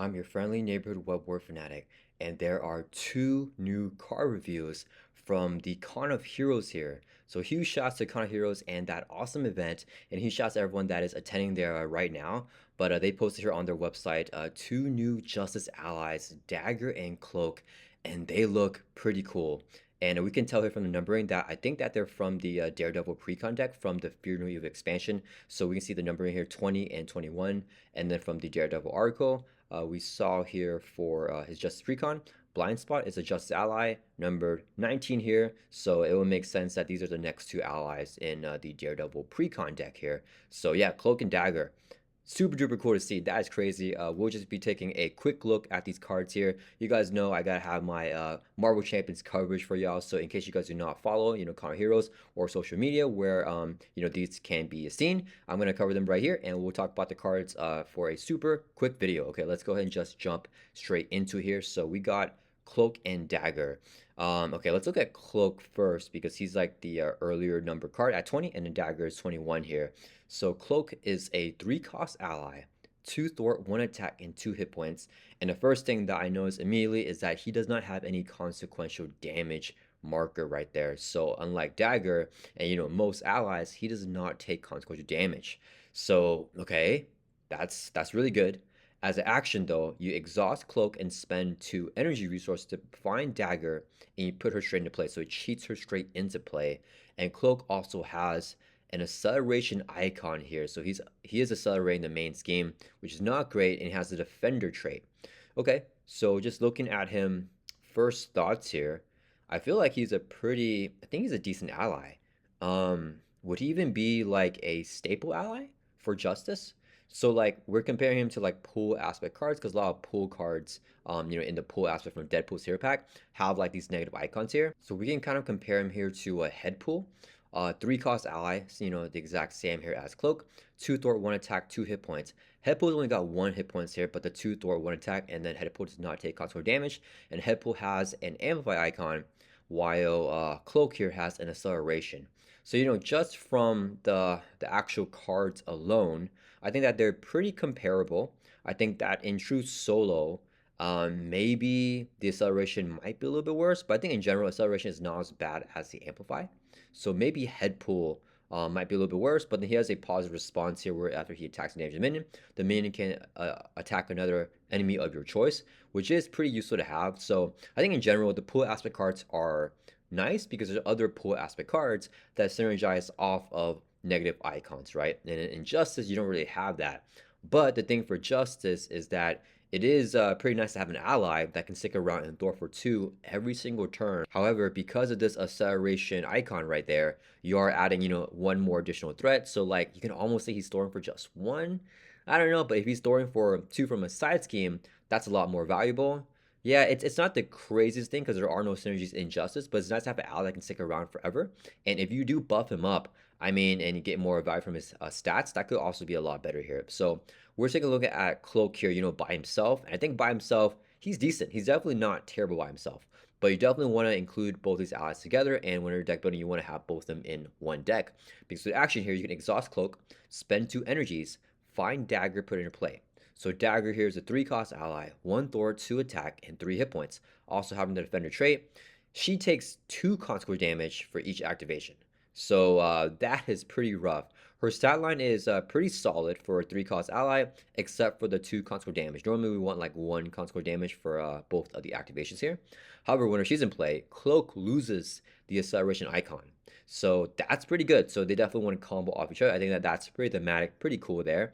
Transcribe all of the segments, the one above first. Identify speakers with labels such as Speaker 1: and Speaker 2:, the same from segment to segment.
Speaker 1: I'm your friendly neighborhood Web-Warrior Fanatic, and there are two new card reviews from the Con of Heroes here. So huge shouts to Con of Heroes and that awesome event, and huge shouts to everyone that is attending there right now. But they posted here on their website two new Justice allies, Dagger and Cloak, and they look pretty cool. And we can tell here from the numbering that I think that they're from the Daredevil precon deck from the Fear No Evil expansion. So we can see the numbering here 20 and 21. And then from the Daredevil article, we saw here for his Justice Precon, Blind Spot is a Justice ally, numbered 19 here, so it would make sense that these are the next two allies in the Daredevil Precon deck here. So yeah, Cloak and Dagger. Super duper cool to see. That is crazy. We'll just be taking a quick look at these cards here. You guys know I gotta have my Marvel Champions coverage for y'all. So in case you guys do not follow, Con Heroes or social media where these can be seen, I'm gonna cover them right here, and we'll talk about the cards for a super quick video. Okay, let's go ahead and just jump straight into here. So we got Cloak and Dagger. Okay, let's look at Cloak first because he's like the earlier number card at 20, and the Dagger is 21 here. So Cloak is a 3-cost ally, 2 thwart, 1 attack, and 2 hit points. And the first thing that I notice immediately is that he does not have any consequential damage marker right there. So unlike Dagger and most allies, he does not take consequential damage. So okay, that's really good. As an action though, you exhaust Cloak and spend 2 energy resources to find Dagger, and you put her straight into play. So it cheats her straight into play. And Cloak also has an acceleration icon here. So he is accelerating the main scheme, which is not great, and he has a defender trait. Okay, so just looking at him, first thoughts here, I feel like I think he's a decent ally. Would he even be like a staple ally for Justice? So like we're comparing him to like pool aspect cards because a lot of pool cards, in the pool aspect from Deadpool's hero pack have like these negative icons here. So we can kind of compare him here to a Headpool. 3-cost ally, so, the exact same here as Cloak. 2 thwart, 1 attack, 2 hit points. Headpool's only got 1 hit points here, but the 2 thwart, 1 attack, and then Headpool does not take consequential damage. And Headpool has an amplify icon, while Cloak here has an acceleration. So just from the actual cards alone, I think that they're pretty comparable. I think that in true solo, maybe the acceleration might be a little bit worse, but I think in general, acceleration is not as bad as the amplify. So maybe Headpool might be a little bit worse, but then he has a positive response here where after he attacks and damages a minion, the minion can attack another enemy of your choice, which is pretty useful to have. So I think in general, the pool aspect cards are nice because there's other pool aspect cards that synergize off of negative icons, right? And in Justice, you don't really have that. But the thing for Justice is that it is pretty nice to have an ally that can stick around and thwart for 2 every single turn. However, because of this acceleration icon right there, you are adding, 1 more additional threat. So like you can almost say he's storing for just 1. I don't know, but if he's storing for 2 from a side scheme, that's a lot more valuable. Yeah, it's not the craziest thing because there are no synergies in Justice, but it's nice to have an ally that can stick around forever. And if you do buff him up, and you get more value from his stats, that could also be a lot better here. So we're taking a look at Cloak here, by himself. And I think by himself, he's decent. He's definitely not terrible by himself. But you definitely want to include both these allies together. And when you're deck building, you want to have both of them in one deck. Because with action here, you can exhaust Cloak, spend 2 energies, find Dagger, put it into play. So Dagger here is a 3-cost ally, 1 thwart, 2 attack, and 3 hit points. Also having the defender trait. She takes 2 consequential damage for each activation. So that is pretty rough. Her stat line is pretty solid for a 3-cost ally, except for the 2 consequential damage. Normally we want like 1 consequential damage for both of the activations here. However, when she's in play, Cloak loses the acceleration icon. So that's pretty good. So they definitely want to combo off each other. I think that that's pretty thematic, pretty cool there.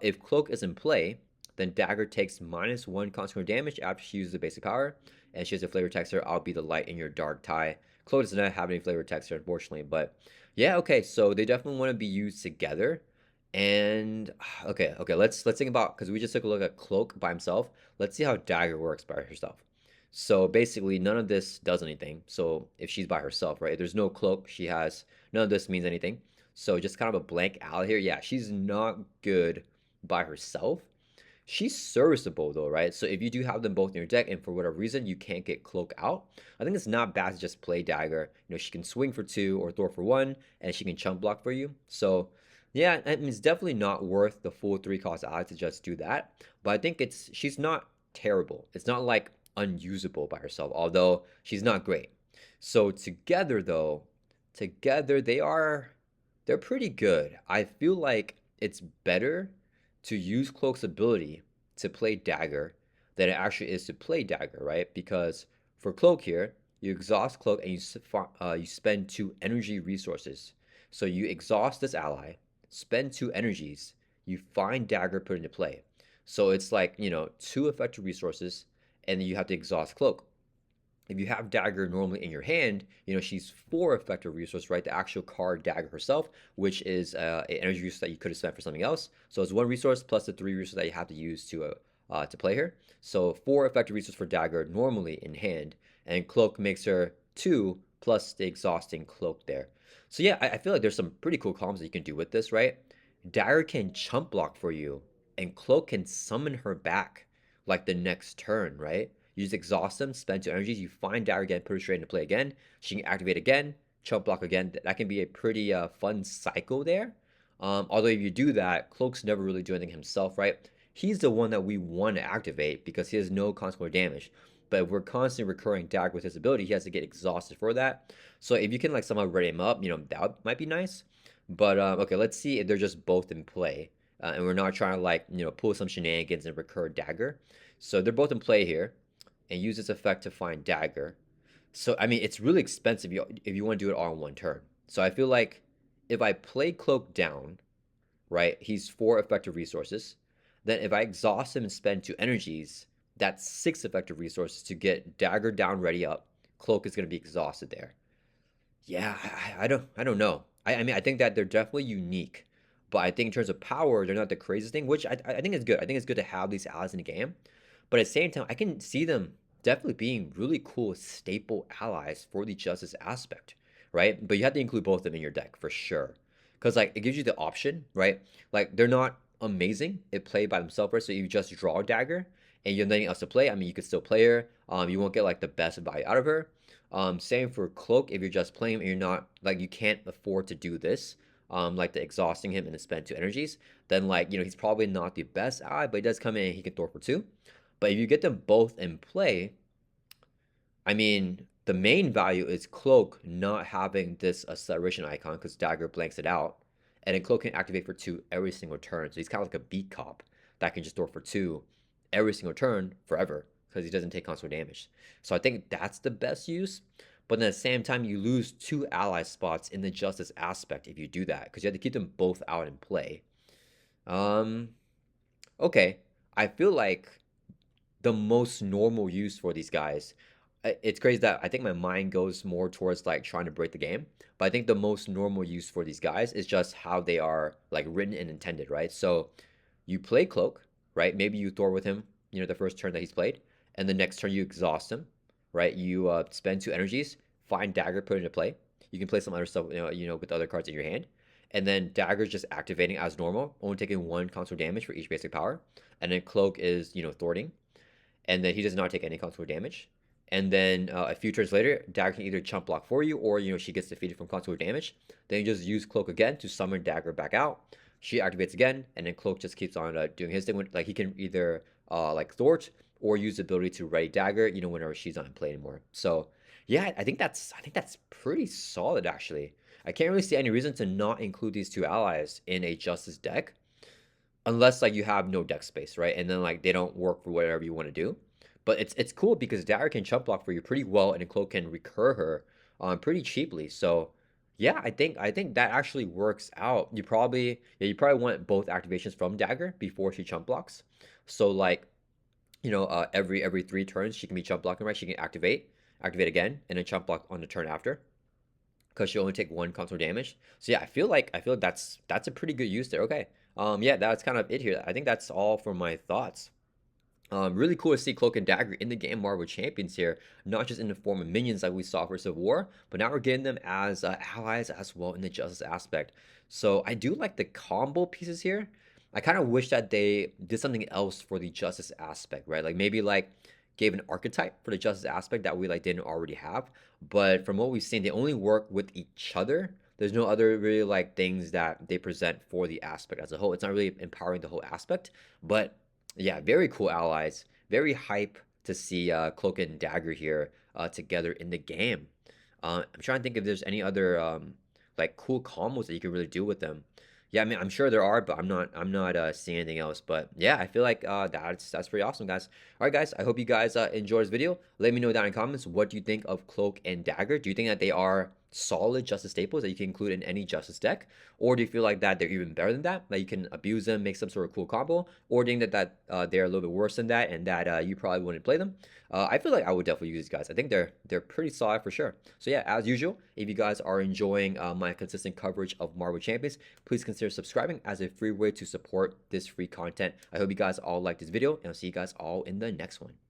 Speaker 1: If Cloak is in play, then Dagger takes -1 consequential damage after she uses the basic power, and she has a flavor text here. I'll be the light in your dark tie. Cloak does not have any flavor text here, unfortunately, but yeah, okay, so they definitely want to be used together. And okay, let's think about, because we just took a look at Cloak by himself. Let's see how Dagger works by herself. So basically, none of this does anything. So if she's by herself, right? If there's no Cloak, none of this means anything. So just kind of a blank ally here. Yeah, she's not good by herself. She's serviceable though, right? So if you do have them both in your deck and for whatever reason you can't get Cloak out, I think it's not bad to just play Dagger. She can swing for 2 or throw for 1, and she can chunk block for you. So Yeah, I mean, it's definitely not worth the full 3 cost ally to just do that. But I think she's not terrible. It's not like unusable by herself, although she's not great. So together though, together they're pretty good. I feel like it's better to use Cloak's ability to play Dagger than it actually is to play Dagger, right? Because for Cloak here, you exhaust Cloak and you spend 2 energy resources. So you exhaust this ally, spend 2 energies, you find Dagger put into play. So it's like, 2 effective resources, and then you have to exhaust Cloak. If you have Dagger normally in your hand, she's 4 effective resources, right? The actual card Dagger herself, which is an energy resource that you could have spent for something else. So it's 1 resource plus the 3 resources that you have to use to play her. So 4 effective resources for Dagger normally in hand, and Cloak makes her 2 plus the exhausting Cloak there. So yeah, I feel like there's some pretty cool combos that you can do with this, right? Dagger can chump block for you, and Cloak can summon her back like the next turn, right? You just exhaust them, spend 2 energies, you find Dagger again, put her straight into play again. She can activate again, chump block again. That can be a pretty fun cycle there. Although if you do that, Cloak's never really do anything himself, right? He's the one that we want to activate because he has no consequential damage. But if we're constantly recurring Dagger with his ability, he has to get exhausted for that. So if you can like somehow ready him up, that might be nice. But okay, let's see if they're just both in play. And we're not trying to like, pull some shenanigans and recur Dagger. So they're both in play here and use its effect to find Dagger. So I mean, it's really expensive if you want to do it all in one turn. So I feel like if I play Cloak down, right, he's 4 effective resources. Then if I exhaust him and spend 2 energies, that's 6 effective resources to get Dagger down, ready up. Cloak is going to be exhausted there. Yeah, I don't know. I mean, I think that they're definitely unique, but I think in terms of power, they're not the craziest thing, which I think is good. I think it's good to have these allies in the game, but at the same time, I can see them definitely being really cool staple allies for the justice aspect, right? But you have to include both of them in your deck for sure, because like it gives you the option, right? Like they're not amazing if played by themselves, right? So you just draw a dagger and you have nothing else to play. I mean, you could still play her. You won't get like the best value out of her. Same for Cloak. If you're just playing him and you're not like you can't afford to do this, like the exhausting him and then spend 2 energies, then like he's probably not the best ally, but he does come in and he can throw for 2. But if you get them both in play, I mean the main value is Cloak not having this acceleration icon because Dagger blanks it out, and then Cloak can activate for 2 every single turn. So he's kind of like a beat cop that can just throw for 2 every single turn forever because he doesn't take constant damage. So I think that's the best use. But then at the same time, you lose 2 ally spots in the justice aspect if you do that because you have to keep them both out in play. Um, okay. I feel like the most normal use for these guys. It's crazy that I think my mind goes more towards like trying to break the game, but I think the most normal use for these guys is just how they are like written and intended, right? So you play Cloak, right? Maybe you Thor with him, the first turn that he's played, and the next turn you exhaust him, right? You spend 2 energies, find Dagger, put it into play. You can play some other stuff, with other cards in your hand, and then Dagger's just activating as normal, only taking 1 console damage for each basic power, and then Cloak is thwarting, and then he does not take any console damage. And then a few turns later, Dagger can either chump block for you, or she gets defeated from console damage. Then you just use Cloak again to summon Dagger back out. She activates again, and then Cloak just keeps on doing his thing. Like he can either like thwart or use the ability to ready Dagger, whenever she's not in play anymore. So yeah, I think that's pretty solid actually. I can't really see any reason to not include these 2 allies in a Justice deck unless like you have no deck space, right? And then like they don't work for whatever you want to do. But it's cool because Dagger can chump block for you pretty well, and Cloak can recur her pretty cheaply. So yeah, I think that actually works out. You probably want both activations from Dagger before she chump blocks. So like every 3 turns she can be chump blocking, right? She can activate again, and then chump block on the turn after because she only take 1 console damage. So yeah, I feel like that's a pretty good use there. Okay. Yeah, that's kind of it here. I think that's all for my thoughts. Really cool to see Cloak and Dagger in the game Marvel Champions here, not just in the form of minions like we saw for Civil War, but now we're getting them as allies as well in the justice aspect. So I do like the combo pieces here. I kind of wish that they did something else for the justice aspect, right? Like maybe like gave an archetype for the justice aspect that we like didn't already have. But from what we've seen, they only work with each other. There's no other really like things that they present for the aspect as a whole. It's not really empowering the whole aspect, but yeah, very cool allies. Very hype to see Cloak and Dagger here together in the game. I'm trying to think if there's any other like cool combos that you can really do with them. Yeah, I mean, I'm sure there are, but I'm not seeing anything else. But yeah, I feel like that's pretty awesome, guys. All right, guys, I hope you guys enjoyed this video. Let me know down in the comments what do you think of Cloak and Dagger. Do you think that they are solid Justice staples that you can include in any Justice deck, or do you feel like that they're even better than that, that you can abuse them, make some sort of cool combo, or do you think that they're a little bit worse than that and that you probably wouldn't play them? I feel like I would definitely use these guys. I think they're pretty solid for sure. So yeah, as usual, if you guys are enjoying my consistent coverage of Marvel Champions, please consider subscribing as a free way to support this free content. I hope you guys all like this video, and I'll see you guys all in the next one.